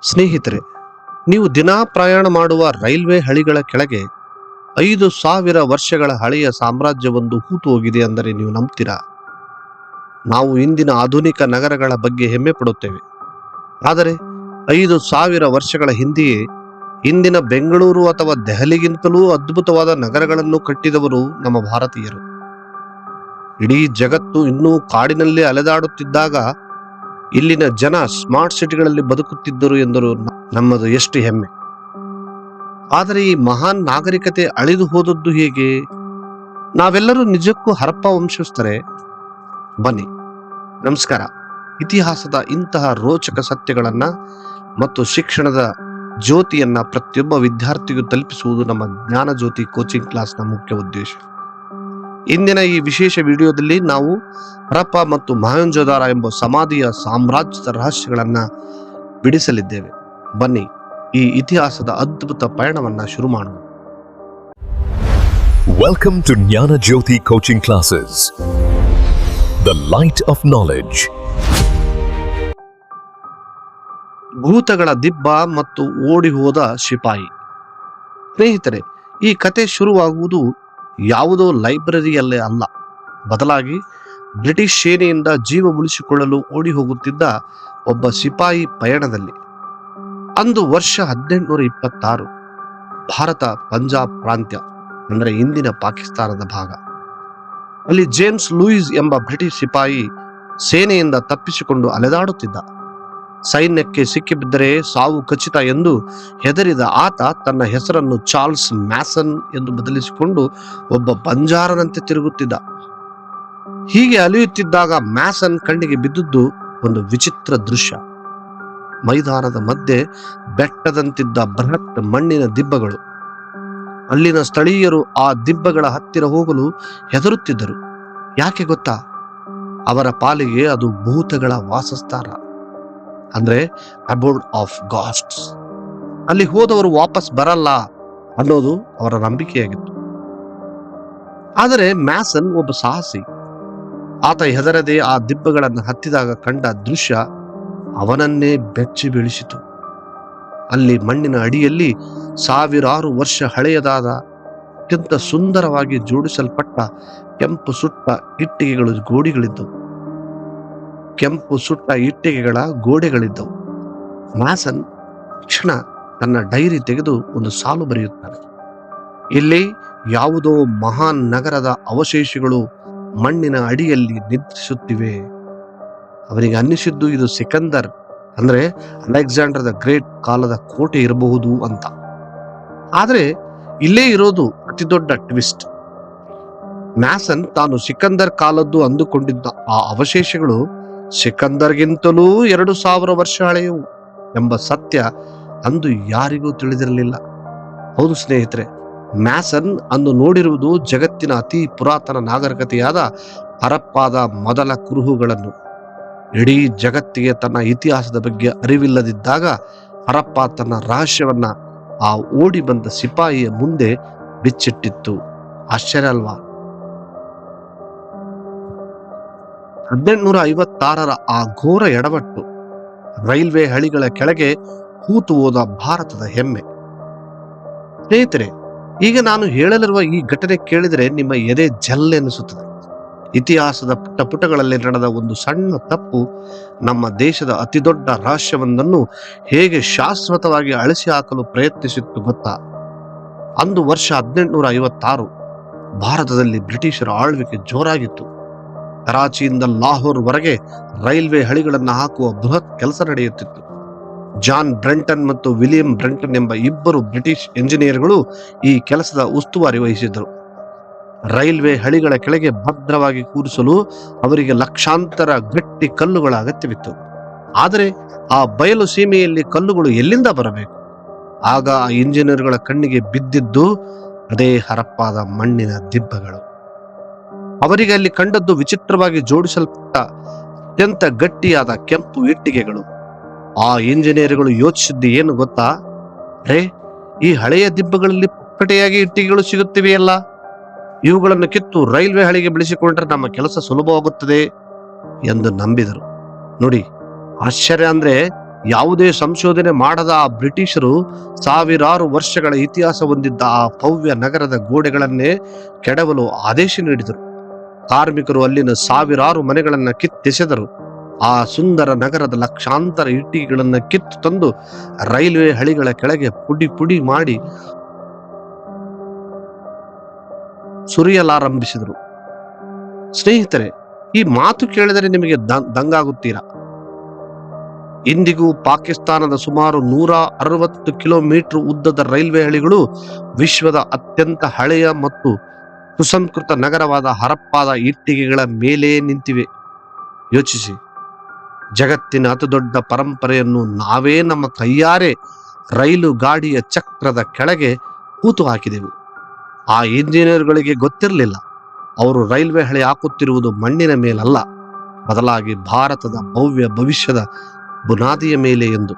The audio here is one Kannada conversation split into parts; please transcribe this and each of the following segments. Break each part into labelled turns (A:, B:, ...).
A: ಸ್ನೇಹಿತರೆ, ನೀವು ದಿನಾ ಪ್ರಯಾಣ ಮಾಡುವ ರೈಲ್ವೆ ಹಳಿಗಳ ಕೆಳಗೆ 5,000 ವರ್ಷಗಳ ಹಳೆಯ ಸಾಮ್ರಾಜ್ಯವೊಂದು ಹೂತು ಹೋಗಿದೆ ಅಂದರೆ ನೀವು ನಂಬ್ತೀರಾ? ನಾವು ಇಂದಿನ ಆಧುನಿಕ ನಗರಗಳ ಬಗ್ಗೆ ಹೆಮ್ಮೆ ಪಡುತ್ತೇವೆ. ಆದರೆ 5,000 ವರ್ಷಗಳ ಹಿಂದೆಯೇ ಇಂದಿನ ಬೆಂಗಳೂರು ಅಥವಾ ದೆಹಲಿಗಿಂತಲೂ ಅದ್ಭುತವಾದ ನಗರಗಳನ್ನು ಕಟ್ಟಿದವರು ನಮ್ಮ ಭಾರತೀಯರು. ಇಡೀ ಜಗತ್ತು ಇನ್ನೂ ಕಾಡಿನಲ್ಲಿ ಅಲೆದಾಡುತ್ತಿದ್ದಾಗ ಇಲ್ಲಿನ ಜನ ಸ್ಮಾರ್ಟ್ ಸಿಟಿಗಳಲ್ಲಿ ಬದುಕುತ್ತಿದ್ದರು ಎಂದರು ನಮ್ಮದು ಎಷ್ಟು ಹೆಮ್ಮೆ. ಆದರೆ ಈ ಮಹಾನ್ ನಾಗರಿಕತೆ ಅಳಿದು ಹೋದದ್ದು ಹೇಗೆ? ನಾವೆಲ್ಲರೂ ನಿಜಕ್ಕೂ ಹರಪ್ಪ ವಂಶಸ್ಥರೇ? ಬನ್ನಿ, ನಮಸ್ಕಾರ. ಇತಿಹಾಸದ ಇಂತಹ ರೋಚಕ ಸತ್ಯಗಳನ್ನ ಮತ್ತು ಶಿಕ್ಷಣದ ಜ್ಯೋತಿಯನ್ನ ಪ್ರತಿಯೊಬ್ಬ ವಿದ್ಯಾರ್ಥಿಗೂ ತಲುಪಿಸುವುದು ನಮ್ಮ ಜ್ಞಾನ ಜ್ಯೋತಿ ಕೋಚಿಂಗ್ ಕ್ಲಾಸ್ನ ಮುಖ್ಯ ಉದ್ದೇಶ. ಇಂದಿನ ಈ ವಿಶೇಷ ವಿಡಿಯೋದಲ್ಲಿ ನಾವು ಹರಪ್ಪ ಮತ್ತು ಮೊಹೆಂಜೊದಾರೋ ಎಂಬ ಸಮಾಧಿಯ ಸಾಮ್ರಾಜ್ಯದ ರಹಸ್ಯಗಳನ್ನ ಬಿಡಿಸಲಿದ್ದೇವೆ. ಬನ್ನಿ, ಈ ಇತಿಹಾಸದ ಅದ್ಭುತ ಪಯಣವನ್ನ ಶುರು ಮಾಡೋಣ.
B: Welcome to Jnana Jyoti Coaching Classes, the light of knowledge.
A: ಭೂತಗಳ ದಿಬ್ಬ ಮತ್ತು ಓಡಿ ಹೋದ ಶಿಪಾಯಿ. ಸ್ನೇಹಿತರೆ, ಈ ಕತೆ ಶುರುವಾಗುವುದು ಯಾವುದೋ ಲೈಬ್ರರಿಯಲ್ಲೇ ಅಲ್ಲ, ಬದಲಾಗಿ ಬ್ರಿಟಿಷ್ ಸೇನೆಯಿಂದ ಜೀವ ಉಳಿಸಿಕೊಳ್ಳಲು ಓಡಿ ಹೋಗುತ್ತಿದ್ದ ಒಬ್ಬ ಸಿಪಾಯಿ ಪಯಣದಲ್ಲಿ. ಅಂದು ವರ್ಷ 1826. ಭಾರತ ಪಂಜಾಬ್ ಪ್ರಾಂತ್ಯ, ಅಂದರೆ ಇಂದಿನ ಪಾಕಿಸ್ತಾನದ ಭಾಗ. ಅಲ್ಲಿ ಜೇಮ್ಸ್ ಲೂಯಿಸ್ ಎಂಬ ಬ್ರಿಟಿಷ್ ಸಿಪಾಯಿ ಸೇನೆಯಿಂದ ತಪ್ಪಿಸಿಕೊಂಡು ಅಲೆದಾಡುತ್ತಿದ್ದ. ಸೈನ್ಯಕ್ಕೆ ಸಿಕ್ಕಿಬಿದ್ದರೆ ಸಾವು ಖಚಿತ ಎಂದು ಹೆದರಿದ ಆತ ತನ್ನ ಹೆಸರನ್ನು ಚಾರ್ಲ್ಸ್ ಮ್ಯಾಸನ್ ಎಂದು ಬದಲಿಸಿಕೊಂಡು ಒಬ್ಬ ಬಂಜಾರನಂತೆ ತಿರುಗುತ್ತಿದ್ದ. ಹೀಗೆ ಅಲಿಯುತ್ತಿದ್ದಾಗ ಮ್ಯಾಸನ್ ಕಣ್ಣಿಗೆ ಬಿದ್ದುದು ಒಂದು ವಿಚಿತ್ರ ದೃಶ್ಯ. ಮೈದಾನದ ಮಧ್ಯೆ ಬೆಟ್ಟದಂತಿದ್ದ ಬೃಹತ್ ಮಣ್ಣಿನ ದಿಬ್ಬಗಳು. ಅಲ್ಲಿನ ಸ್ಥಳೀಯರು ಆ ದಿಬ್ಬಗಳ ಹತ್ತಿರ ಹೋಗಲು ಹೆದರುತ್ತಿದ್ದರು. ಯಾಕೆ ಗೊತ್ತಾ? ಅವರ ಪಾಲಿಗೆ ಅದು ಭೂತಗಳ ವಾಸಸ್ಥಾನ, ಅಂದ್ರೆ ಅಬೋರ್ಡ್ ಆಫ್ ಗಾಸ್ಟ್ಸ್. ಅಲ್ಲಿ ಹೋದವರು ವಾಪಸ್ ಬರಲ್ಲ ಅನ್ನೋದು ಅವರ ನಂಬಿಕೆಯಾಗಿತ್ತು. ಆದರೆ ಮ್ಯಾಸನ್ ಒಬ್ಬ ಸಾಹಸಿ. ಆತ ಹೆದರದೆ ಆ ದಿಬ್ಬಗಳನ್ನು ಹತ್ತಿದಾಗ ಕಂಡ ದೃಶ್ಯ ಅವನನ್ನೇ ಬೆಚ್ಚಿ ಬೀಳಿಸಿತು. ಅಲ್ಲಿ ಮಣ್ಣಿನ ಅಡಿಯಲ್ಲಿ ಸಾವಿರಾರು ವರ್ಷ ಹಳೆಯದಾದ ಅತ್ಯಂತ ಸುಂದರವಾಗಿ ಜೋಡಿಸಲ್ಪಟ್ಟ ಕೆಂಪು ಸುಟ್ಟ ಇಟ್ಟಿಗೆಗಳ ಗೋಡೆಗಳಿದ್ದವು. ಮ್ಯಾಸನ್ ಕ್ಷಣ ತನ್ನ ಡೈರಿ ತೆಗೆದು ಒಂದು ಸಾಲು ಬರೆಯುತ್ತಾನೆ. ಇಲ್ಲಿ ಯಾವುದೋ ಮಹಾನ್ ನಗರದ ಅವಶೇಷಗಳು ಮಣ್ಣಿನ ಅಡಿಯಲ್ಲಿ ನಿದ್ರಿಸುತ್ತಿವೆ. ಅವನಿಗೆ ಅನ್ನಿಸಿದ್ದು ಇದು ಸಿಕಂದರ್, ಅಂದ್ರೆ ಅಲೆಕ್ಸಾಂಡರ್ ದ ಗ್ರೇಟ್ ಕಾಲದ ಕೋಟೆ ಇರಬಹುದು ಅಂತ. ಆದ್ರೆ ಇಲ್ಲೇ ಇರೋದು ಅತಿ ದೊಡ್ಡ ಟ್ವಿಸ್ಟ್. ಮ್ಯಾಸನ್ ತಾನು ಸಿಕಂದರ್ ಕಾಲದ್ದು ಅಂದುಕೊಂಡಿದ್ದ ಆ ಅವಶೇಷಗಳು ಸಿಕಂದರ್ಗಿಂತಲೂ 2,000 ವರ್ಷ ಹಳೆಯವು ಎಂಬ ಸತ್ಯ ಅಂದು ಯಾರಿಗೂ ತಿಳಿದಿರಲಿಲ್ಲ. ಹೌದು ಸ್ನೇಹಿತರೆ, ಮ್ಯಾಸನ್ ಅಂದು ನೋಡಿರುವುದು ಜಗತ್ತಿನ ಅತಿ ಪುರಾತನ ನಾಗರಿಕತೆಯಾದ ಹರಪ್ಪಾದ ಮೊದಲ ಕುರುಹುಗಳನ್ನು. ಇಡೀ ಜಗತ್ತಿಗೆ ತನ್ನ ಇತಿಹಾಸದ ಬಗ್ಗೆ ಅರಿವಿಲ್ಲದಿದ್ದಾಗ ಹರಪ್ಪ ತನ್ನ ರಹಸ್ಯವನ್ನ ಆ ಓಡಿ ಬಂದ ಸಿಪಾಯಿಯ ಮುಂದೆ ಬಿಚ್ಚಿಟ್ಟಿತ್ತು. ಆಶ್ಚರ್ಯ ಅಲ್ವಾ? 1856 ಆ ಘೋರ ಎಡವಟ್ಟು ರೈಲ್ವೆ ಹಳಿಗಳ ಕೆಳಗೆ ಹೂತು ಹೋದ ಭಾರತದ ಹೆಮ್ಮೆ. ಸ್ನೇಹಿತರೆ, ಈಗ ನಾನು ಹೇಳಲಿರುವ ಈ ಘಟನೆ ಕೇಳಿದರೆ ನಿಮ್ಮ ಎದೆ ಜಲ್ಲೆನಿಸುತ್ತದೆ. ಇತಿಹಾಸದ ಪುಟಗಳಲ್ಲಿ ನಡೆದ ಒಂದು ಸಣ್ಣ ತಪ್ಪು ನಮ್ಮ ದೇಶದ ಅತಿದೊಡ್ಡ ರಹಸ್ಯವೊಂದನ್ನು ಹೇಗೆ ಶಾಶ್ವತವಾಗಿ ಅಳಿಸಿ ಹಾಕಲು ಪ್ರಯತ್ನಿಸಿತ್ತು ಗೊತ್ತಾ? ಅಂದು ವರ್ಷ 1856 ಭಾರತದಲ್ಲಿ ಬ್ರಿಟಿಷರ ಆಳ್ವಿಕೆ ಜೋರಾಗಿತ್ತು. ಕರಾಚಿಯಿಂದ ಲಾಹೋರ್ ವರೆಗೆ ರೈಲ್ವೆ ಹಳಿಗಳನ್ನು ಹಾಕುವ ಬೃಹತ್ ಕೆಲಸ ನಡೆಯುತ್ತಿತ್ತು. ಜಾನ್ ಬ್ರೆಂಟನ್ ಮತ್ತು ವಿಲಿಯಂ ಬ್ರೆಂಟನ್ ಎಂಬ ಇಬ್ಬರು ಬ್ರಿಟಿಷ್ ಎಂಜಿನಿಯರ್ಗಳು ಈ ಕೆಲಸದ ಉಸ್ತುವಾರಿ ವಹಿಸಿದ್ದರು. ರೈಲ್ವೆ ಹಳಿಗಳ ಕೆಳಗೆ ಭದ್ರವಾಗಿ ಕೂರಿಸಲು ಅವರಿಗೆ ಲಕ್ಷಾಂತರ ಗಟ್ಟಿ ಕಲ್ಲುಗಳ ಅಗತ್ಯವಿತ್ತು. ಆದರೆ ಆ ಬಯಲು ಸೀಮೆಯಲ್ಲಿ ಕಲ್ಲುಗಳು ಎಲ್ಲಿಂದ ಬರಬೇಕು? ಆಗ ಆ ಇಂಜಿನಿಯರ್ಗಳ ಕಣ್ಣಿಗೆ ಬಿದ್ದಿದ್ದು ಅದೇ ಹರಪ್ಪಾದ ಮಣ್ಣಿನ ದಿಬ್ಬಗಳು. ಅವರಿಗೆ ಅಲ್ಲಿ ಕಂಡದ್ದು ವಿಚಿತ್ರವಾಗಿ ಜೋಡಿಸಲ್ಪಟ್ಟ ಅತ್ಯಂತ ಗಟ್ಟಿಯಾದ ಕೆಂಪು ಇಟ್ಟಿಗೆಗಳು. ಆ ಇಂಜಿನಿಯರ್ಗಳು ಯೋಚಿಸಿದ್ದು ಏನು ಗೊತ್ತಾ? ಈ ಹಳೆಯ ದಿಬ್ಬಗಳಲ್ಲಿ ಪುಕ್ಕಟೆಯಾಗಿ ಇಟ್ಟಿಗೆಗಳು ಸಿಗುತ್ತಿವೆಯಲ್ಲ, ಇವುಗಳನ್ನು ಕಿತ್ತು ರೈಲ್ವೆ ಹಳಿಗೆ ಬೆಳೆಸಿಕೊಂಡ್ರೆ ನಮ್ಮ ಕೆಲಸ ಸುಲಭವಾಗುತ್ತದೆ ಎಂದು ನಂಬಿದರು. ನೋಡಿ, ಆಶ್ಚರ್ಯ ಅಂದ್ರೆ ಯಾವುದೇ ಸಂಶೋಧನೆ ಮಾಡದ ಆ ಬ್ರಿಟಿಷರು ಸಾವಿರಾರು ವರ್ಷಗಳ ಇತಿಹಾಸ ಹೊಂದಿದ್ದ ಆ ಭವ್ಯ ನಗರದ ಗೋಡೆಗಳನ್ನೇ ಕೆಡವಲು ಆದೇಶ ನೀಡಿದರು. ಕಾರ್ಮಿಕರು ಅಲ್ಲಿನ ಸಾವಿರಾರು ಮನೆಗಳನ್ನ ಕಿತ್ತೆಸೆದರು. ಆ ಸುಂದರ ನಗರದ ಲಕ್ಷಾಂತರ ಇಟ್ಟಿಗೆಗಳನ್ನ ಕಿತ್ತು ತಂದು ರೈಲ್ವೆ ಹಳಿಗಳ ಕೆಳಗೆ ಪುಡಿ ಪುಡಿ ಮಾಡಿ ಸುರಿಯಲಾರಂಭಿಸಿದರು. ಸ್ನೇಹಿತರೆ, ಈ ಮಾತು ಕೇಳಿದರೆ ನಿಮಗೆ ದಂಗಾಗುತ್ತೀರಾ? ಇಂದಿಗೂ ಪಾಕಿಸ್ತಾನದ ಸುಮಾರು 160 ಕಿಲೋಮೀಟರ್ ಉದ್ದದ ರೈಲ್ವೆ ಹಳಿಗಳು ವಿಶ್ವದ ಅತ್ಯಂತ ಹಳೆಯ ಮತ್ತು ಸುಸಂಸ್ಕೃತ ನಗರವಾದ ಹರಪ್ಪಾದ ಇಟ್ಟಿಗೆಗಳ ಮೇಲೆ ನಿಂತಿವೆ. ಯೋಚಿಸಿ, ಜಗತ್ತಿನ ಅತಿದೊಡ್ಡ ಪರಂಪರೆಯನ್ನು ನಾವೇ ನಮ್ಮ ಕೈಯಾರೆ ರೈಲು ಗಾಡಿಯ ಚಕ್ರದ ಕೆಳಗೆ ಹೂತು ಹಾಕಿದೆವು. ಆ ಇಂಜಿನಿಯರ್ಗಳಿಗೆ ಗೊತ್ತಿರಲಿಲ್ಲ, ಅವರು ರೈಲ್ವೆ ಹಳಿ ಹಾಕುತ್ತಿರುವುದು ಮಣ್ಣಿನ ಮೇಲಲ್ಲ, ಬದಲಾಗಿ ಭಾರತದ ಭವ್ಯ ಭವಿಷ್ಯದ ಬುನಾದಿಯ ಮೇಲೆ ಎಂದು.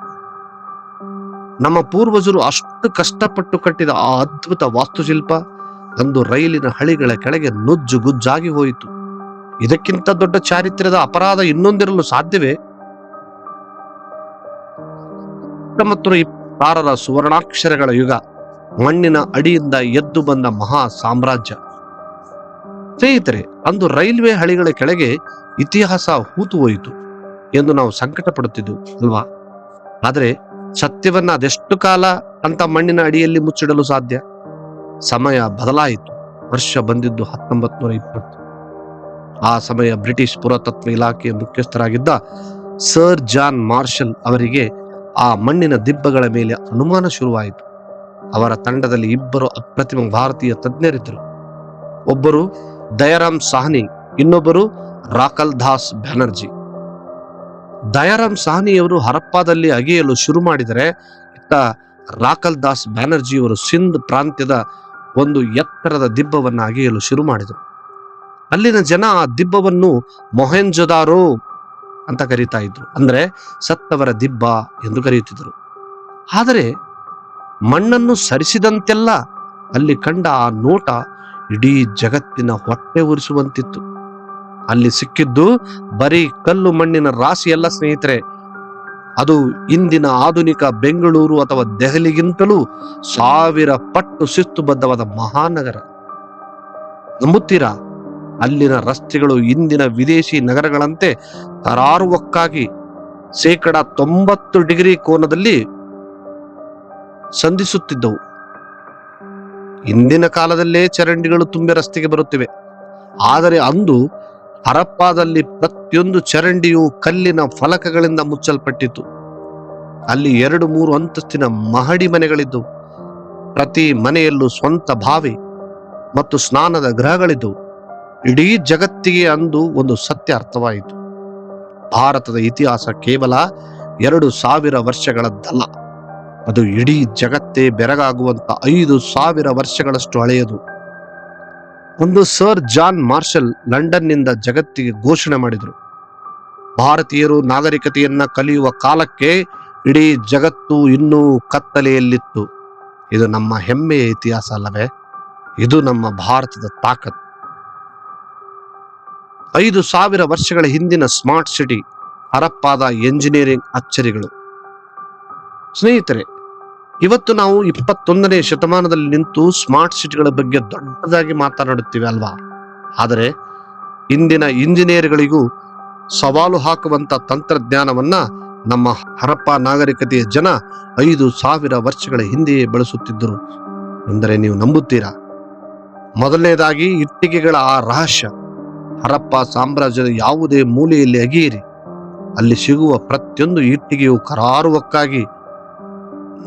A: ನಮ್ಮ ಪೂರ್ವಜರು ಅಷ್ಟು ಕಷ್ಟಪಟ್ಟು ಕಟ್ಟಿದ ಆ ಅದ್ಭುತ ವಾಸ್ತುಶಿಲ್ಪ ಅಂದು ರೈಲಿನ ಹಳಿಗಳ ಕೆಳಗೆ ನುಜ್ಜು ಗುಜ್ಜಾಗಿ ಹೋಯಿತು. ಇದಕ್ಕಿಂತ ದೊಡ್ಡ ಚಾರಿತ್ರ್ಯದ ಅಪರಾಧ ಇನ್ನೊಂದಿರಲು ಸಾಧ್ಯವೇ? 1926ರ ಸುವರ್ಣಾಕ್ಷರಗಳ ಯುಗ, ಮಣ್ಣಿನ ಅಡಿಯಿಂದ ಎದ್ದು ಬಂದ ಮಹಾ ಸಾಮ್ರಾಜ್ಯ. ಸ್ನೇಹಿತರೆ, ಅಂದು ರೈಲ್ವೆ ಹಳಿಗಳ ಕೆಳಗೆ ಇತಿಹಾಸ ಹೂತು ಹೋಯಿತು ಎಂದು ನಾವು ಸಂಕಟ ಪಡುತ್ತಿದ್ದೆವು ಅಲ್ವಾ? ಆದರೆ ಸತ್ಯವನ್ನ ಅದೆಷ್ಟು ಕಾಲ ಅಂತ ಮಣ್ಣಿನ ಅಡಿಯಲ್ಲಿ ಮುಚ್ಚಿಡಲು ಸಾಧ್ಯ? ಸಮಯ ಬದಲಾಯಿತು. ವರ್ಷ ಬಂದಿದ್ದು 1920. ಆ ಸಮಯ ಬ್ರಿಟಿಷ್ ಪುರಾತತ್ವ ಇಲಾಖೆಯ ಮುಖ್ಯಸ್ಥರಾಗಿದ್ದ ಸರ್ ಜಾನ್ ಮಾರ್ಷಲ್ ಅವರಿಗೆ ಆ ಮಣ್ಣಿನ ದಿಬ್ಬಗಳ ಮೇಲೆ ಅನುಮಾನ ಶುರುವಾಯಿತು. ಅವರ ತಂಡದಲ್ಲಿ 2 ಅಪ್ರತಿಮ ಭಾರತೀಯ ತಜ್ಞರಿದ್ದರು. ಒಬ್ಬರು ದಯಾರಾಮ್ ಸಾಹ್ನಿ, ಇನ್ನೊಬ್ಬರು ರಾಕಲ್ ದಾಸ್ ಬ್ಯಾನರ್ಜಿ. ದಯಾರಾಮ್ ಸಾಹ್ನಿಯವರು ಹರಪ್ಪಾದಲ್ಲಿ ಅಗೆಯಲು ಶುರು ಮಾಡಿದರೆ, ಇತ್ತ ರಾಕಲ್ ದಾಸ್ ಬ್ಯಾನರ್ಜಿಯವರು ಸಿಂಧ್ ಪ್ರಾಂತ್ಯದ ಒಂದು ಎತ್ತರದ ದಿಬ್ಬವನ್ನು ಅಗೆಯಲು ಶುರು ಮಾಡಿದರು. ಅಲ್ಲಿನ ಜನ ಆ ದಿಬ್ಬವನ್ನು ಮೊಹೆಂಜೊದಾರೋ ಅಂತ ಕರೀತಾ ಇದ್ರು, ಅಂದ್ರೆ ಸತ್ತವರ ದಿಬ್ಬ ಎಂದು ಕರೆಯುತ್ತಿದ್ದರು. ಆದರೆ ಮಣ್ಣನ್ನು ಸರಿಸಿದಂತೆಲ್ಲ ಅಲ್ಲಿ ಕಂಡ ಆ ನೋಟ ಇಡೀ ಜಗತ್ತಿನ ಹೊಟ್ಟೆ ಉರಿಸುವಂತಿತ್ತು. ಅಲ್ಲಿ ಸಿಕ್ಕಿದ್ದು ಬರೀ ಕಲ್ಲು ಮಣ್ಣಿನ ರಾಶಿಯಲ್ಲ ಸ್ನೇಹಿತರೆ, ಅದು ಇಂದಿನ ಆಧುನಿಕ ಬೆಂಗಳೂರು ಅಥವಾ ದೆಹಲಿಗಿಂತಲೂ 1000 ಪಟ್ಟು ಶಿಸ್ತುಬದ್ಧವಾದ ಮಹಾನಗರ. ನಂಬುತ್ತೀರಾ? ಅಲ್ಲಿನ ರಸ್ತೆಗಳು ಇಂದಿನ ವಿದೇಶಿ ನಗರಗಳಂತೆ ಕರಾರುವಕ್ಕಾಗಿ 90% ಡಿಗ್ರಿ ಕೋನದಲ್ಲಿ ಸಂಧಿಸುತ್ತಿದ್ದವು. ಇಂದಿನ ಕಾಲದಲ್ಲೇ ಚರಂಡಿಗಳು ತುಂಬಿ ರಸ್ತೆಗೆ ಬರುತ್ತಿವೆ. ಆದರೆ ಅಂದು ಹರಪ್ಪಾದಲ್ಲಿ ಪ್ರತಿಯೊಂದು ಚರಂಡಿಯು ಕಲ್ಲಿನ ಫಲಕಗಳಿಂದ ಮುಚ್ಚಲ್ಪಟ್ಟಿತ್ತು. ಅಲ್ಲಿ 2-3 ಅಂತಸ್ತಿನ ಮಹಡಿ ಮನೆಗಳಿದ್ದವು. ಪ್ರತಿ ಮನೆಯಲ್ಲೂ ಸ್ವಂತ ಬಾವಿ ಮತ್ತು ಸ್ನಾನದ ಗೃಹಗಳಿದ್ದವು. ಇಡೀ ಜಗತ್ತಿಗೆ ಅಂದು ಒಂದು ಸತ್ಯ ಅರ್ಥವಾಯಿತು. ಭಾರತದ ಇತಿಹಾಸ ಕೇವಲ 2000 ವರ್ಷಗಳದ್ದಲ್ಲ, ಅದು ಇಡೀ ಜಗತ್ತೇ ಬೆರಗಾಗುವಂತ 5000 ವರ್ಷಗಳಷ್ಟು ಹಳೆಯದು. ಒಂದು ಸರ್ ಜಾನ್ ಮಾರ್ಷಲ್ ಲಂಡನ್ನಿಂದ ಜಗತ್ತಿಗೆ ಘೋಷಣೆ ಮಾಡಿದರು, ಭಾರತೀಯರು ನಾಗರಿಕತೆಯನ್ನ ಕಲಿಯುವ ಕಾಲಕ್ಕೆ ಇಡೀ ಜಗತ್ತು ಇನ್ನೂ ಕತ್ತಲೆಯಲ್ಲಿತ್ತು. ಇದು ನಮ್ಮ ಹೆಮ್ಮೆಯ ಇತಿಹಾಸ ಅಲ್ಲವೇ? ಇದು ನಮ್ಮ ಭಾರತದ ತಾಕತ್. 5000 ವರ್ಷಗಳ ಹಿಂದಿನ ಸ್ಮಾರ್ಟ್ ಸಿಟಿ ಹರಪ್ಪಾದ ಎಂಜಿನಿಯರಿಂಗ್ ಅಚ್ಚರಿಗಳು. ಸ್ನೇಹಿತರೆ, ಇವತ್ತು ನಾವು 21ನೇ ಶತಮಾನದಲ್ಲಿ ನಿಂತು ಸ್ಮಾರ್ಟ್ ಸಿಟಿಗಳ ಬಗ್ಗೆ ದೊಡ್ಡದಾಗಿ ಮಾತನಾಡುತ್ತೀವಿ ಅಲ್ವಾ? ಆದರೆ ಇಂದಿನ ಇಂಜಿನಿಯರ್ಗಳಿಗೂ ಸವಾಲು ಹಾಕುವಂತ ತಂತ್ರಜ್ಞಾನವನ್ನ ನಮ್ಮ ಹರಪ್ಪ ನಾಗರಿಕತೆಯ ಜನ 5000 ವರ್ಷಗಳ ಹಿಂದೆಯೇ ಬಳಸುತ್ತಿದ್ದರು ಎಂದರೆ ನೀವು ನಂಬುತ್ತೀರಾ? ಮೊದಲನೇದಾಗಿ ಇಟ್ಟಿಗೆಗಳ ಆ ರಹಸ್ಯ. ಹರಪ್ಪ ಸಾಮ್ರಾಜ್ಯದ ಯಾವುದೇ ಮೂಲೆಯಲ್ಲಿ ಅಗೆಯಿರಿ, ಅಲ್ಲಿ ಸಿಗುವ ಪ್ರತಿಯೊಂದು ಇಟ್ಟಿಗೆಯು ಕರಾರುವಕ್ಕಾಗಿ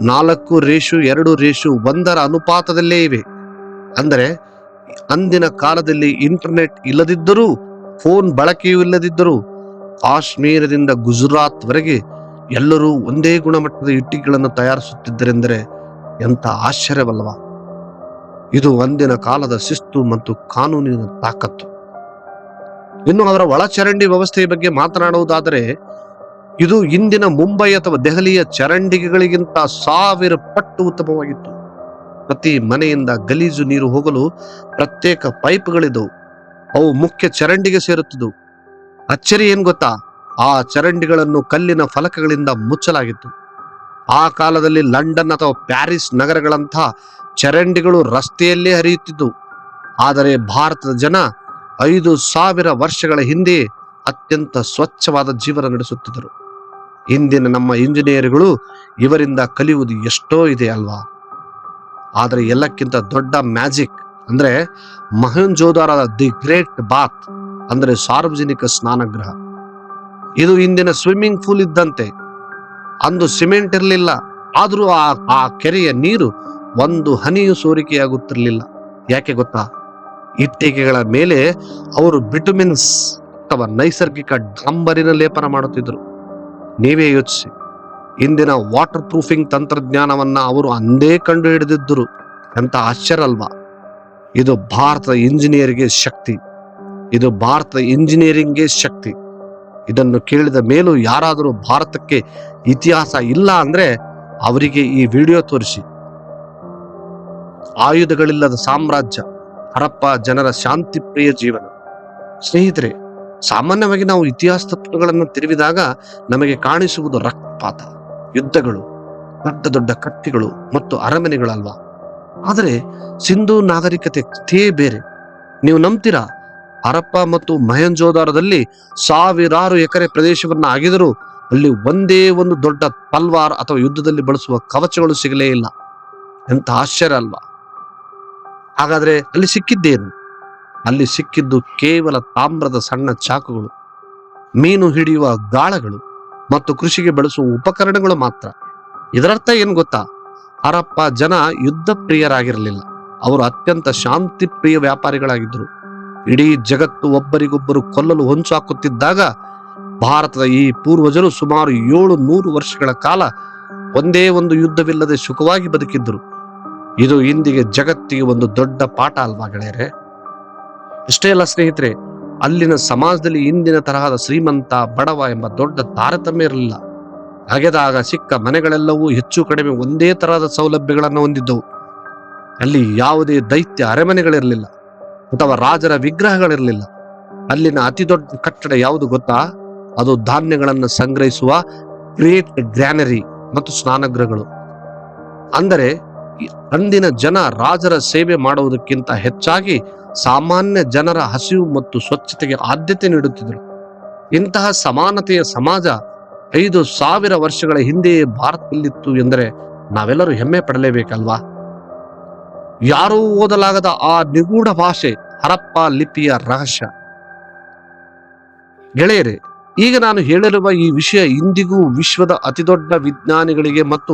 A: 4:2:1 ಅನುಪಾತದಲ್ಲೇ ಇವೆ. ಅಂದರೆ ಅಂದಿನ ಕಾಲದಲ್ಲಿ ಇಂಟರ್ನೆಟ್ ಇಲ್ಲದಿದ್ದರೂ, ಫೋನ್ ಬಳಕೆಯೂ ಇಲ್ಲದಿದ್ದರೂ, ಕಾಶ್ಮೀರದಿಂದ ಗುಜರಾತ್ ವರೆಗೆ ಎಲ್ಲರೂ ಒಂದೇ ಗುಣಮಟ್ಟದ ಇಟ್ಟಿಗೆಗಳನ್ನು ತಯಾರಿಸುತ್ತಿದ್ದರೆಂದರೆ ಎಂಥ ಆಶ್ಚರ್ಯವಲ್ವಾ? ಇದು ಅಂದಿನ ಕಾಲದ ಶಿಸ್ತು ಮತ್ತು ಕಾನೂನಿನ ತಾಕತ್ತು. ಇನ್ನು ಅವರ ಒಳಚರಂಡಿ ವ್ಯವಸ್ಥೆಯ ಬಗ್ಗೆ ಮಾತನಾಡುವುದಾದರೆ, ಇದು ಇಂದಿನ ಮುಂಬೈ ಅಥವಾ ದೆಹಲಿಯ ಚರಂಡಿಗೆಗಳಿಗಿಂತ 1000 ಪಟ್ಟು ಉತ್ತಮವಾಗಿತ್ತು. ಪ್ರತಿ ಮನೆಯಿಂದ ಗಲೀಜು ನೀರು ಹೋಗಲು ಪ್ರತ್ಯೇಕ ಪೈಪ್ಗಳಿದ್ದವು. ಅವು ಮುಖ್ಯ ಚರಂಡಿಗೆ ಸೇರುತ್ತಿದ್ದವು. ಅಚ್ಚರಿ ಏನ್ ಗೊತ್ತಾ? ಆ ಚರಂಡಿಗಳನ್ನು ಕಲ್ಲಿನ ಫಲಕಗಳಿಂದ ಮುಚ್ಚಲಾಗಿತ್ತು. ಆ ಕಾಲದಲ್ಲಿ ಲಂಡನ್ ಅಥವಾ ಪ್ಯಾರಿಸ್ ನಗರಗಳಂಥ ಚರಂಡಿಗಳು ರಸ್ತೆಯಲ್ಲೇ ಹರಿಯುತ್ತಿದ್ದವು. ಆದರೆ ಭಾರತದ ಜನ 5,000 ವರ್ಷಗಳ ಹಿಂದೆ ಅತ್ಯಂತ ಸ್ವಚ್ಛವಾದ ಜೀವನ ನಡೆಸುತ್ತಿದ್ದರು. ಇಂದಿನ ನಮ್ಮ ಇಂಜಿನಿಯರ್ಗಳು ಇವರಿಂದ ಕಲಿಯುವುದು ಎಷ್ಟೋ ಇದೆ ಅಲ್ವಾ? ಆದರೆ ಎಲ್ಲಕ್ಕಿಂತ ದೊಡ್ಡ ಮ್ಯಾಜಿಕ್ ಅಂದ್ರೆ ಮೊಹೆಂಜೋದಾರೋದ ದಿ ಗ್ರೇಟ್ ಬಾತ್, ಅಂದ್ರೆ ಸಾರ್ವಜನಿಕ ಸ್ನಾನಗೃಹ. ಇದು ಇಂದಿನ ಸ್ವಿಮ್ಮಿಂಗ್ ಪೂಲ್ ಇದ್ದಂತೆ. ಅಂದು ಸಿಮೆಂಟ್ ಇರಲಿಲ್ಲ, ಆದರೂ ಆ ಕೆರೆಯ ನೀರು ಒಂದು ಹನಿಯು ಸೋರಿಕೆಯಾಗುತ್ತಿರಲಿಲ್ಲ. ಯಾಕೆ ಗೊತ್ತಾ? ಇಟ್ಟಿಗೆಗಳ ಮೇಲೆ ಅವರು ಬಿಟುಮಿನ್ಸ್ ಅಥವಾ ನೈಸರ್ಗಿಕ ಡಾಂಬರಿನ ಲೇಪನ ಮಾಡುತ್ತಿದ್ದರು. ನೀವೇ ಯೋಚಿಸಿ, ಇಂದಿನ ವಾಟರ್ ಪ್ರೂಫಿಂಗ್ ತಂತ್ರಜ್ಞಾನವನ್ನ ಅವರು ಅಂದೇ ಕಂಡು ಹಿಡಿದಿದ್ದರು. ಎಂತ ಆಶ್ಚರ್ಯ ಅಲ್ವಾ? ಇದು ಭಾರತದ ಇಂಜಿನಿಯರ್ಗೆ ಶಕ್ತಿ. ಇದು ಭಾರತದ ಇಂಜಿನಿಯರಿಂಗ್ಗೆ ಶಕ್ತಿ. ಇದನ್ನು ಕೇಳಿದ ಮೇಲೂ ಯಾರಾದರೂ ಭಾರತಕ್ಕೆ ಇತಿಹಾಸ ಇಲ್ಲ ಅಂದ್ರೆ ಅವರಿಗೆ ಈ ವಿಡಿಯೋ ತೋರಿಸಿ. ಆಯುಧಗಳಿಲ್ಲದ ಸಾಮ್ರಾಜ್ಯ, ಹರಪ್ಪ ಜನರ ಶಾಂತಿ ಪ್ರಿಯ ಜೀವನ. ಸ್ನೇಹಿತರೆ, ಸಾಮಾನ್ಯವಾಗಿ ನಾವು ಇತಿಹಾಸದ ಪುಟಗಳನ್ನು ತಿರುವಿದಾಗ ನಮಗೆ ಕಾಣಿಸುವುದು ರಕ್ತಪಾತ, ಯುದ್ಧಗಳು, ದೊಡ್ಡ ದೊಡ್ಡ ಕತ್ತಿಗಳು ಮತ್ತು ಅರಮನೆಗಳಲ್ವಾ? ಆದರೆ ಸಿಂಧೂ ನಾಗರಿಕತೆ ಕಥೆಯೇ ಬೇರೆ. ನೀವು ನಂಬ್ತೀರಾ? ಹರಪ್ಪ ಮತ್ತು ಮೊಹೆಂಜೋದಾರೋದಲ್ಲಿ ಸಾವಿರಾರು ಎಕರೆ ಪ್ರದೇಶವನ್ನ ಆಗಿದರೂ ಅಲ್ಲಿ ಒಂದೇ ಒಂದು ದೊಡ್ಡ ತಲ್ವಾರ್ ಅಥವಾ ಯುದ್ಧದಲ್ಲಿ ಬಳಸುವ ಕವಚಗಳು ಸಿಗಲೇ ಇಲ್ಲ. ಎಂತ ಆಶ್ಚರ್ಯ ಅಲ್ವಾ? ಹಾಗಾದ್ರೆ ಅಲ್ಲಿ ಸಿಕ್ಕಿದ್ದೇನು? ಅಲ್ಲಿ ಸಿಕ್ಕಿದ್ದು ಕೇವಲ ತಾಮ್ರದ ಸಣ್ಣ ಚಾಕುಗಳು, ಮೀನು ಹಿಡಿಯುವ ಗಾಳಗಳು ಮತ್ತು ಕೃಷಿಗೆ ಬಳಸುವ ಉಪಕರಣಗಳು ಮಾತ್ರ. ಇದರರ್ಥ ಏನ್ ಗೊತ್ತಾ? ಹರಪ್ಪ ಜನ ಯುದ್ಧ ಪ್ರಿಯರಾಗಿರಲಿಲ್ಲ, ಅವರು ಅತ್ಯಂತ ಶಾಂತಿ ಪ್ರಿಯ ವ್ಯಾಪಾರಿಗಳಾಗಿದ್ದರು. ಇಡೀ ಜಗತ್ತು ಒಬ್ಬರಿಗೊಬ್ಬರು ಕೊಲ್ಲಲು ಹೊಂಚು ಹಾಕುತ್ತಿದ್ದಾಗ ಭಾರತದ ಈ ಪೂರ್ವಜರು ಸುಮಾರು 700 ವರ್ಷಗಳ ಕಾಲ ಒಂದೇ ಒಂದು ಯುದ್ಧವಿಲ್ಲದೆ ಸುಖವಾಗಿ ಬದುಕಿದ್ದರು. ಇದು ಇಂದಿಗೆ ಜಗತ್ತಿಗೆ ಒಂದು ದೊಡ್ಡ ಪಾಠ ಅಲ್ವಾ ಗೆಳೆಯರೆ? ಇಷ್ಟೇ ಅಲ್ಲ ಸ್ನೇಹಿತರೆ, ಅಲ್ಲಿನ ಸಮಾಜದಲ್ಲಿ ಇಂದಿನ ತರಹದ ಶ್ರೀಮಂತ ಬಡವ ಎಂಬ ದೊಡ್ಡ ತಾರತಮ್ಯ ಇರಲಿಲ್ಲ. ಅಗೆದಾಗ ಸಿಕ್ಕ ಮನೆಗಳೆಲ್ಲವೂ ಹೆಚ್ಚು ಕಡಿಮೆ ಒಂದೇ ತರಹದ ಸೌಲಭ್ಯಗಳನ್ನು ಹೊಂದಿದ್ದವು. ಅಲ್ಲಿ ಯಾವುದೇ ದೈತ್ಯ ಅರಮನೆಗಳಿರಲಿಲ್ಲ ಅಥವಾ ರಾಜರ ವಿಗ್ರಹಗಳಿರಲಿಲ್ಲ. ಅಲ್ಲಿನ ಅತಿ ದೊಡ್ಡ ಕಟ್ಟಡ ಯಾವುದು ಗೊತ್ತಾ? ಅದು ಧಾನ್ಯಗಳನ್ನು ಸಂಗ್ರಹಿಸುವ ಗ್ರೇಟ್ ಗ್ರ್ಯಾನರಿ ಮತ್ತು ಸ್ನಾನಗೃಹಗಳು. ಅಂದರೆ ಅಂದಿನ ಜನ ರಾಜರ ಸೇವೆ ಮಾಡುವುದಕ್ಕಿಂತ ಹೆಚ್ಚಾಗಿ ಸಾಮಾನ್ಯ ಜನರ ಹಸಿವು ಮತ್ತು ಸ್ವಚ್ಛತೆಗೆ ಆದ್ಯತೆ ನೀಡುತ್ತಿದ್ದರು. ಇಂತಹ ಸಮಾನತೆಯ ಸಮಾಜ 5,000 ವರ್ಷಗಳ ಹಿಂದೆಯೇ ಭಾರತದಲ್ಲಿತ್ತು ಎಂದರೆ ನಾವೆಲ್ಲರೂ ಹೆಮ್ಮೆ ಪಡಲೇಬೇಕಲ್ವಾ? ಯಾರೂ ಓದಲಾಗದ ಆ ನಿಗೂಢ ಭಾಷೆ ಹರಪ್ಪ ಲಿಪಿಯ ರಹಸ್ಯ. ಗೆಳೆಯರೆ, ಈಗ ನಾನು ಹೇಳಿರುವ ಈ ವಿಷಯ ಇಂದಿಗೂ ವಿಶ್ವದ ಅತಿದೊಡ್ಡ ವಿಜ್ಞಾನಿಗಳಿಗೆ ಮತ್ತು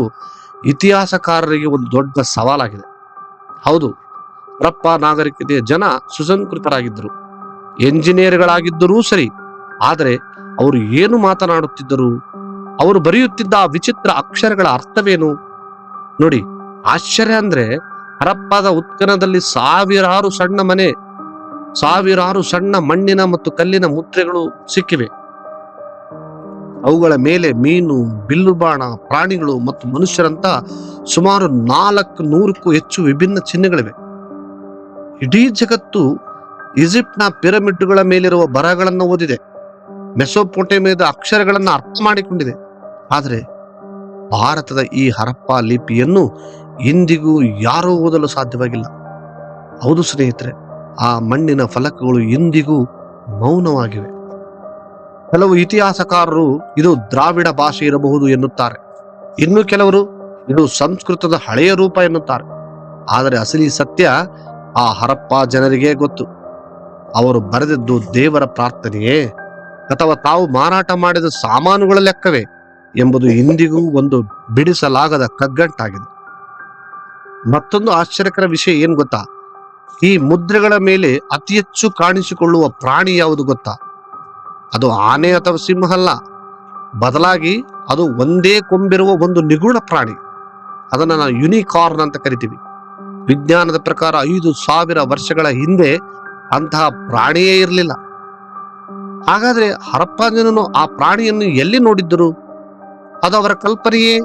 A: ಇತಿಹಾಸಕಾರರಿಗೆ ಒಂದು ದೊಡ್ಡ ಸವಾಲಾಗಿದೆ. ಹೌದು, ಹರಪ್ಪ ನಾಗರಿಕತೆಯ ಜನ ಸುಸಂಸ್ಕೃತರಾಗಿದ್ದರು, ಎಂಜಿನಿಯರ್ಗಳಾಗಿದ್ದರೂ ಸರಿ. ಆದರೆ ಅವರು ಏನು ಮಾತನಾಡುತ್ತಿದ್ದರು? ಅವರು ಬರೆಯುತ್ತಿದ್ದ ಆ ವಿಚಿತ್ರ ಅಕ್ಷರಗಳ ಅರ್ಥವೇನು? ನೋಡಿ, ಆಶ್ಚರ್ಯ ಅಂದ್ರೆ ಹರಪ್ಪದ ಉತ್ಖನದಲ್ಲಿ ಸಾವಿರಾರು ಸಣ್ಣ ಮನೆ, ಸಾವಿರಾರು ಸಣ್ಣ ಮಣ್ಣಿನ ಮತ್ತು ಕಲ್ಲಿನ ಮುದ್ರೆಗಳು ಸಿಕ್ಕಿವೆ. ಅವುಗಳ ಮೇಲೆ ಮೀನು, ಬಿಲ್ಲುಬಾಣ, ಪ್ರಾಣಿಗಳು ಮತ್ತು ಮನುಷ್ಯರಂತ ಸುಮಾರು 400ಕ್ಕೂ ಹೆಚ್ಚು ವಿಭಿನ್ನ ಚಿಹ್ನೆಗಳಿವೆ. ಇಡೀ ಜಗತ್ತು ಈಜಿಪ್ಟ್ನ ಪಿರಮಿಡ್ಗಳ ಮೇಲಿರುವ ಬರಹಗಳನ್ನು ಓದಿದೆ, ಮೆಸೊಪೊಟೇಮಿಯಾದ ಅಕ್ಷರಗಳನ್ನು ಅರ್ಥ ಮಾಡಿಕೊಂಡಿದೆ. ಆದರೆ ಭಾರತದ ಈ ಹರಪ್ಪ ಲಿಪಿಯನ್ನು ಇಂದಿಗೂ ಯಾರೂ ಓದಲು ಸಾಧ್ಯವಾಗಿಲ್ಲ. ಹೌದು ಸ್ನೇಹಿತರೆ, ಆ ಮಣ್ಣಿನ ಫಲಕಗಳು ಇಂದಿಗೂ ಮೌನವಾಗಿವೆ. ಕೆಲವು ಇತಿಹಾಸಕಾರರು ಇದು ದ್ರಾವಿಡ ಭಾಷೆ ಇರಬಹುದು ಎನ್ನುತ್ತಾರೆ, ಇನ್ನು ಕೆಲವರು ಇದು ಸಂಸ್ಕೃತದ ಹಳೆಯ ರೂಪ ಎನ್ನುತ್ತಾರೆ. ಆದರೆ ಅಸಲಿ ಸತ್ಯ ಆ ಹರಪ್ಪ ಜನರಿಗೆ ಗೊತ್ತು. ಅವರು ಬರೆದಿದ್ದು ದೇವರ ಪ್ರಾರ್ಥನೆಯೇ ಅಥವಾ ತಾವು ಮಾರಾಟ ಮಾಡಿದ ಸಾಮಾನುಗಳ ಲೆಕ್ಕವೇ ಎಂಬುದು ಇಂದಿಗೂ ಒಂದು ಬಿಡಿಸಲಾಗದ ಕಗ್ಗಂಟಾಗಿದೆ. ಮತ್ತೊಂದು ಆಶ್ಚರ್ಯಕರ ವಿಷಯ ಏನ್ ಗೊತ್ತಾ? ಈ ಮುದ್ರೆಗಳ ಮೇಲೆ ಅತಿ ಹೆಚ್ಚು ಕಾಣಿಸಿಕೊಳ್ಳುವ ಪ್ರಾಣಿ ಯಾವುದು ಗೊತ್ತಾ? ಅದು ಆನೆ ಅಥವಾ ಸಿಂಹ ಅಲ್ಲ, ಬದಲಾಗಿ ಅದು ಒಂದೇ ಕೊಂಬಿರುವ ಒಂದು ನಿಗೂಢ ಪ್ರಾಣಿ. ಅದನ್ನ ನಾವು ಯುನಿಕಾರ್ನ್ ಅಂತ ಕರಿತೀವಿ. ವಿಜ್ಞಾನದ ಪ್ರಕಾರ 5,000 ವರ್ಷಗಳ ಹಿಂದೆ ಅಂತಹ ಪ್ರಾಣಿಯೇ ಇರಲಿಲ್ಲ. ಹಾಗಾದ್ರೆ ಹರಪ್ಪ ಜನರು ಆ ಪ್ರಾಣಿಯನ್ನು ಎಲ್ಲಿ ನೋಡಿದ್ದರು? ಅದು ಅವರ ಕಲ್ಪನೆಯೇ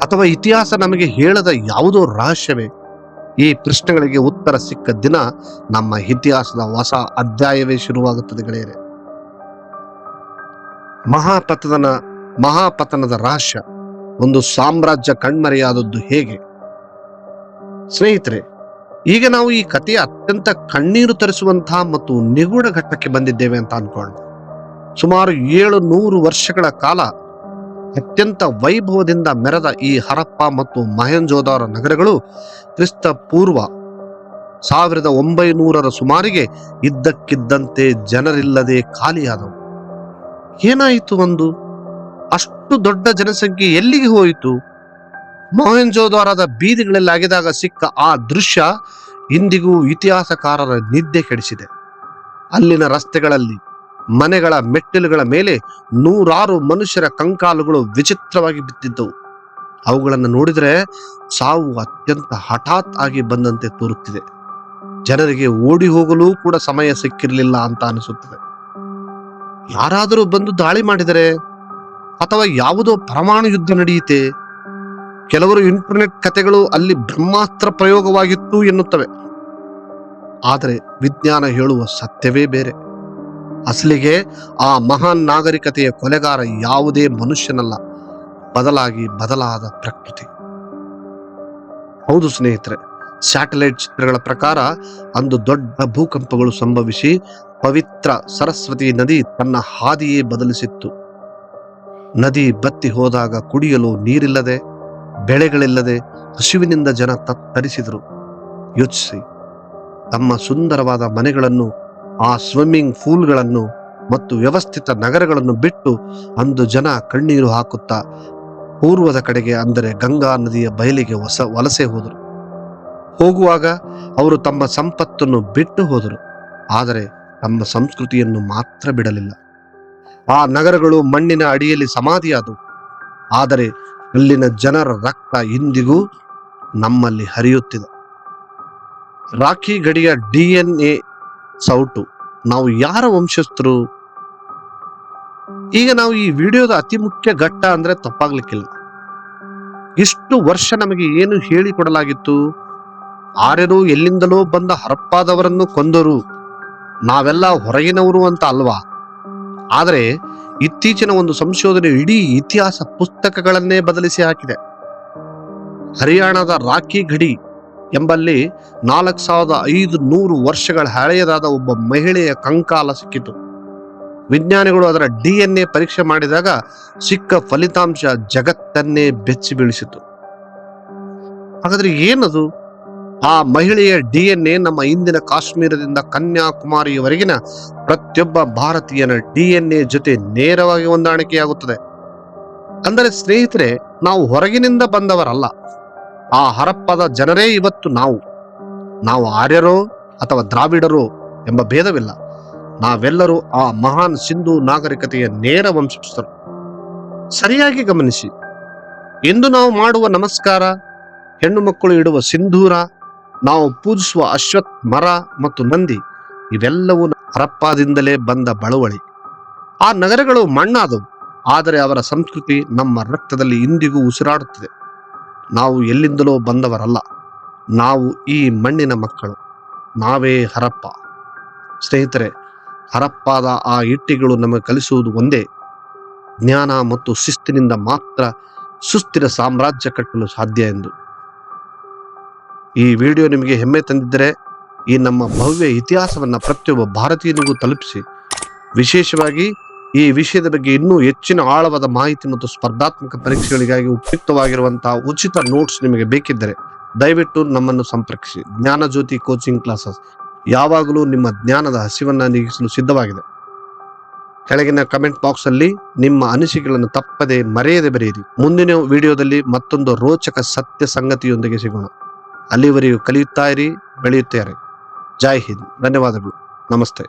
A: ಅಥವಾ ಇತಿಹಾಸ ನಮಗೆ ಹೇಳದ ಯಾವುದೋ ರಹಸ್ಯವೇ? ಈ ಪ್ರಶ್ನೆಗಳಿಗೆ ಉತ್ತರ ಸಿಕ್ಕ ದಿನ ನಮ್ಮ ಇತಿಹಾಸದ ಹೊಸ ಅಧ್ಯಾಯವೇ ಶುರುವಾಗುತ್ತದೆ ಗೆಳೆಯರೆ. ಮಹಾಪತನದ ರಹಸ್ಯ, ಒಂದು ಸಾಮ್ರಾಜ್ಯ ಕಣ್ಮರೆಯಾದದ್ದು ಹೇಗೆ? ಸ್ನೇಹಿತರೆ, ಈಗ ನಾವು ಈ ಕಥೆಯ ಅತ್ಯಂತ ಕಣ್ಣೀರು ತರಿಸುವಂತಹ ಮತ್ತು ನಿಗೂಢ ಘಟ್ಟಕ್ಕೆ ಬಂದಿದ್ದೇವೆ ಅಂತ ಅನ್ಕೊಳ್ಳೋಣ. ಸುಮಾರು 700 ವರ್ಷಗಳ ಕಾಲ ಅತ್ಯಂತ ವೈಭವದಿಂದ ಮೆರೆದ ಈ ಹರಪ್ಪ ಮತ್ತು ಮೊಹೆಂಜೋದಾರೋ ನಗರಗಳು ಕ್ರಿಸ್ತ ಪೂರ್ವ 1900ರ ಸುಮಾರಿಗೆ ಇದ್ದಕ್ಕಿದ್ದಂತೆ ಜನರಿಲ್ಲದೆ ಖಾಲಿಯಾದವು. ಏನಾಯಿತು? ಅಷ್ಟು ದೊಡ್ಡ ಜನಸಂಖ್ಯೆ ಎಲ್ಲಿಗೆ ಹೋಯಿತು? ಮೊಹೆಂಜೋದಾರೋದ ಬೀದಿಗಳಲ್ಲಿ ಅಗೆದಾಗ ಸಿಕ್ಕ ಆ ದೃಶ್ಯ ಇಂದಿಗೂ ಇತಿಹಾಸಕಾರರ ನಿದ್ದೆ ಕೆಡಿಸಿದೆ. ಅಲ್ಲಿನ ರಸ್ತೆಗಳಲ್ಲಿ, ಮನೆಗಳ ಮೆಟ್ಟಿಲುಗಳ ಮೇಲೆ ನೂರಾರು ಮನುಷ್ಯರ ಕಂಕಾಲುಗಳು ವಿಚಿತ್ರವಾಗಿ ಬಿದ್ದಿದ್ದವು. ಅವುಗಳನ್ನು ನೋಡಿದರೆ ಸಾವು ಅತ್ಯಂತ ಹಠಾತ್ ಆಗಿ ಬಂದಂತೆ ತೋರುತ್ತಿದೆ. ಜನರಿಗೆ ಓಡಿ ಹೋಗಲು ಕೂಡ ಸಮಯ ಸಿಕ್ಕಿರಲಿಲ್ಲ ಅಂತ ಅನಿಸುತ್ತದೆ. ಯಾರಾದರೂ ಬಂದು ದಾಳಿ ಮಾಡಿದರೆ, ಅಥವಾ ಯಾವುದೋ ಪರಮಾಣು ಯುದ್ಧ ನಡೆಯುತ್ತೆ. ಕೆಲವರು ಇಂಟರ್ನೆಟ್ ಕಥೆಗಳು ಅಲ್ಲಿ ಬ್ರಹ್ಮಾಸ್ತ್ರ ಪ್ರಯೋಗವಾಗಿತ್ತು ಎನ್ನುತ್ತವೆ. ಆದರೆ ವಿಜ್ಞಾನ ಹೇಳುವ ಸತ್ಯವೇ ಬೇರೆ. ಅಸಲಿಗೆ ಆ ಮಹಾನ್ ನಾಗರಿಕತೆಯ ಕೊಲೆಗಾರ ಯಾವುದೇ ಮನುಷ್ಯನಲ್ಲ, ಬದಲಾದ ಪ್ರಕೃತಿ. ಹೌದು ಸ್ನೇಹಿತರೆ, ಸ್ಯಾಟಲೈಟ್ ಚಿತ್ರಗಳ ಪ್ರಕಾರ ಅಂದು ದೊಡ್ಡ ಭೂಕಂಪಗಳು ಸಂಭವಿಸಿ ಪವಿತ್ರ ಸರಸ್ವತಿ ನದಿ ತನ್ನ ಹಾದಿಯೇ ಬದಲಿಸಿತ್ತು. ನದಿ ಬತ್ತಿ ಹೋದಾಗ ಕುಡಿಯಲು ನೀರಿಲ್ಲದೆ, ಬೆಳೆಗಳಿಲ್ಲದೆ ಹಸಿವಿನಿಂದ ಜನ ತತ್ತರಿಸಿದರು. ಯೋಚಿಸಿ, ತಮ್ಮ ಸುಂದರವಾದ ಮನೆಗಳನ್ನು, ಆ ಸ್ವಿಮ್ಮಿಂಗ್ ಪೂಲ್ಗಳನ್ನು ಮತ್ತು ವ್ಯವಸ್ಥಿತ ನಗರಗಳನ್ನು ಬಿಟ್ಟು ಅಂದು ಜನ ಕಣ್ಣೀರು ಹಾಕುತ್ತಾ ಪೂರ್ವದ ಕಡೆಗೆ, ಅಂದರೆ ಗಂಗಾ ನದಿಯ ಬಯಲಿಗೆ ವಲಸೆ ಹೋದರು. ಹೋಗುವಾಗ ಅವರು ತಮ್ಮ ಸಂಪತ್ತನ್ನು ಬಿಟ್ಟು ಹೋದರು, ಆದರೆ ತಮ್ಮ ಸಂಸ್ಕೃತಿಯನ್ನು ಮಾತ್ರ ಬಿಡಲಿಲ್ಲ. ಆ ನಗರಗಳು ಮಣ್ಣಿನ ಅಡಿಯಲ್ಲಿ ಸಮಾಧಿಯಾದವು, ಆದರೆ ಅಲ್ಲಿನ ಜನರ ರಕ್ತ ಇಂದಿಗೂ ನಮ್ಮಲ್ಲಿ ಹರಿಯುತ್ತಿದೆ. ರಾಖಿ ಗಡಿಯ DNA ಸೌಟು. ನಾವು ಯಾರ ವಂಶಸ್ಥರು? ಈಗ ನಾವು ಈ ವಿಡಿಯೋದ ಅತಿ ಮುಖ್ಯ ಘಟ್ಟ ಅಂದ್ರೆ ತಪ್ಪಾಗ್ಲಿಕ್ಕಿಲ್ಲ. ಇಷ್ಟು ವರ್ಷ ನಮಗೆ ಏನು ಹೇಳಿಕೊಡಲಾಗಿತ್ತು? ಆರ್ಯರು ಎಲ್ಲಿಂದಲೋ ಬಂದ ಹರಪ್ಪಾದವರನ್ನು ಕೊಂದರು, ನಾವೆಲ್ಲ ಹೊರಗಿನವರು ಅಂತ ಅಲ್ವಾ? ಆದರೆ ಇತ್ತೀಚಿನ ಒಂದು ಸಂಶೋಧನೆ ಇಡೀ ಇತಿಹಾಸ ಪುಸ್ತಕಗಳನ್ನೇ ಬದಲಿಸಿ ಹಾಕಿದೆ. ಹರಿಯಾಣದ ರಾಖಿ ಗಡಿ ಎಂಬಲ್ಲಿ 4500 ವರ್ಷಗಳ ಹಳೆಯದಾದ ಒಬ್ಬ ಮಹಿಳೆಯ ಕಂಕಾಲ ಸಿಕ್ಕಿತು. ವಿಜ್ಞಾನಿಗಳು ಅದರ DNA ಪರೀಕ್ಷೆ ಮಾಡಿದಾಗ ಸಿಕ್ಕ ಫಲಿತಾಂಶ ಜಗತ್ತನ್ನೇ ಬೆಚ್ಚಿ ಬೀಳಿಸಿತು. ಹಾಗಾದ್ರೆ ಏನದು? ಆ ಮಹಿಳೆಯ DNA ನಮ್ಮ ಇಂದಿನ ಕಾಶ್ಮೀರದಿಂದ ಕನ್ಯಾಕುಮಾರಿಯವರೆಗಿನ ಪ್ರತಿಯೊಬ್ಬ ಭಾರತೀಯನ DNA ಜೊತೆ ನೇರವಾಗಿ ಹೊಂದಾಣಿಕೆಯಾಗುತ್ತದೆ. ಅಂದರೆ ಸ್ನೇಹಿತರೆ, ನಾವು ಹೊರಗಿನಿಂದ ಬಂದವರಲ್ಲ. ಆ ಹರಪ್ಪದ ಜನರೇ ಇವತ್ತು ನಾವು ಆರ್ಯರೋ ಅಥವಾ ದ್ರಾವಿಡರೋ ಎಂಬ ಭೇದವಿಲ್ಲ. ನಾವೆಲ್ಲರೂ ಆ ಮಹಾನ್ ಸಿಂಧೂ ನಾಗರಿಕತೆಯ ನೇರ ವಂಶಸ್ಥರು. ಸರಿಯಾಗಿ ಗಮನಿಸಿ, ಇಂದು ನಾವು ಮಾಡುವ ನಮಸ್ಕಾರ, ಹೆಣ್ಣು ಮಕ್ಕಳು ಇಡುವ ಸಿಂಧೂರ, ನಾವು ಪೂಜಿಸುವ ಅಶ್ವತ್ಥ ಮರ ಮತ್ತು ನಂದಿ, ಇವೆಲ್ಲವೂ ಹರಪ್ಪಾದಿಂದಲೇ ಬಂದ ಬಳುವಳಿ. ಆ ನಗರಗಳು ಮಣ್ಣಾದವು, ಆದರೆ ಅವರ ಸಂಸ್ಕೃತಿ ನಮ್ಮ ರಕ್ತದಲ್ಲಿ ಇಂದಿಗೂ ಉಸಿರಾಡುತ್ತಿದೆ. ನಾವು ಎಲ್ಲಿಂದಲೋ ಬಂದವರಲ್ಲ, ನಾವು ಈ ಮಣ್ಣಿನ ಮಕ್ಕಳು, ನಾವೇ ಹರಪ್ಪ. ಸ್ನೇಹಿತರೆ, ಹರಪ್ಪಾದ ಆ ಇಟ್ಟಿಗಳು ನಮಗೆ ಕಲಿಸುವುದು ಒಂದೇ: ಜ್ಞಾನ ಮತ್ತು ಶಿಸ್ತಿನಿಂದ ಮಾತ್ರ ಸುಸ್ಥಿರ ಸಾಮ್ರಾಜ್ಯ ಕಟ್ಟಲು ಸಾಧ್ಯ ಎಂದು. ಈ ವಿಡಿಯೋ ನಿಮಗೆ ಹೆಮ್ಮೆ ತಂದಿದ್ದರೆ ಈ ನಮ್ಮ ಭವ್ಯ ಇತಿಹಾಸವನ್ನ ಪ್ರತಿಯೊಬ್ಬ ಭಾರತೀಯನಿಗೂ ತಲುಪಿಸಿ. ವಿಶೇಷವಾಗಿ ಈ ವಿಷಯದ ಬಗ್ಗೆ ಇನ್ನೂ ಹೆಚ್ಚಿನ ಆಳವಾದ ಮಾಹಿತಿ ಮತ್ತು ಸ್ಪರ್ಧಾತ್ಮಕ ಪರೀಕ್ಷೆಗಳಿಗಾಗಿ ಉಪಯುಕ್ತವಾಗಿರುವಂತಹ ಉಚಿತ ನೋಟ್ಸ್ ನಿಮಗೆ ಬೇಕಿದ್ದರೆ ದಯವಿಟ್ಟು ನಮ್ಮನ್ನು ಸಂಪರ್ಕಿಸಿ. ಜ್ಞಾನಜ್ಯೋತಿ ಕೋಚಿಂಗ್ ಕ್ಲಾಸಸ್ ಯಾವಾಗಲೂ ನಿಮ್ಮ ಜ್ಞಾನದ ಹಸಿವನ್ನ ನೀಗಿಸಲು ಸಿದ್ಧವಾಗಿದೆ. ಕೆಳಗಿನ ಕಮೆಂಟ್ ಬಾಕ್ಸ್ ಅಲ್ಲಿ ನಿಮ್ಮ ಅನಿಸಿಕೆಗಳನ್ನು ತಪ್ಪದೆ ಮರೆಯದೆ ಬರೆಯಿರಿ. ಮುಂದಿನ ವಿಡಿಯೋದಲ್ಲಿ ಮತ್ತೊಂದು ರೋಚಕ ಸತ್ಯ ಸಂಗತಿಯೊಂದಿಗೆ ಸಿಗೋಣ. ಅಲ್ಲಿವರೆಗೂ ಕಲಿಯುತ್ತಾ ಇರಿ, ಬೆಳೆಯುತ್ತಾ ಇರಿ. ಜೈ ಹಿಂದ್. ಧನ್ಯವಾದಗಳು. ನಮಸ್ತೆ.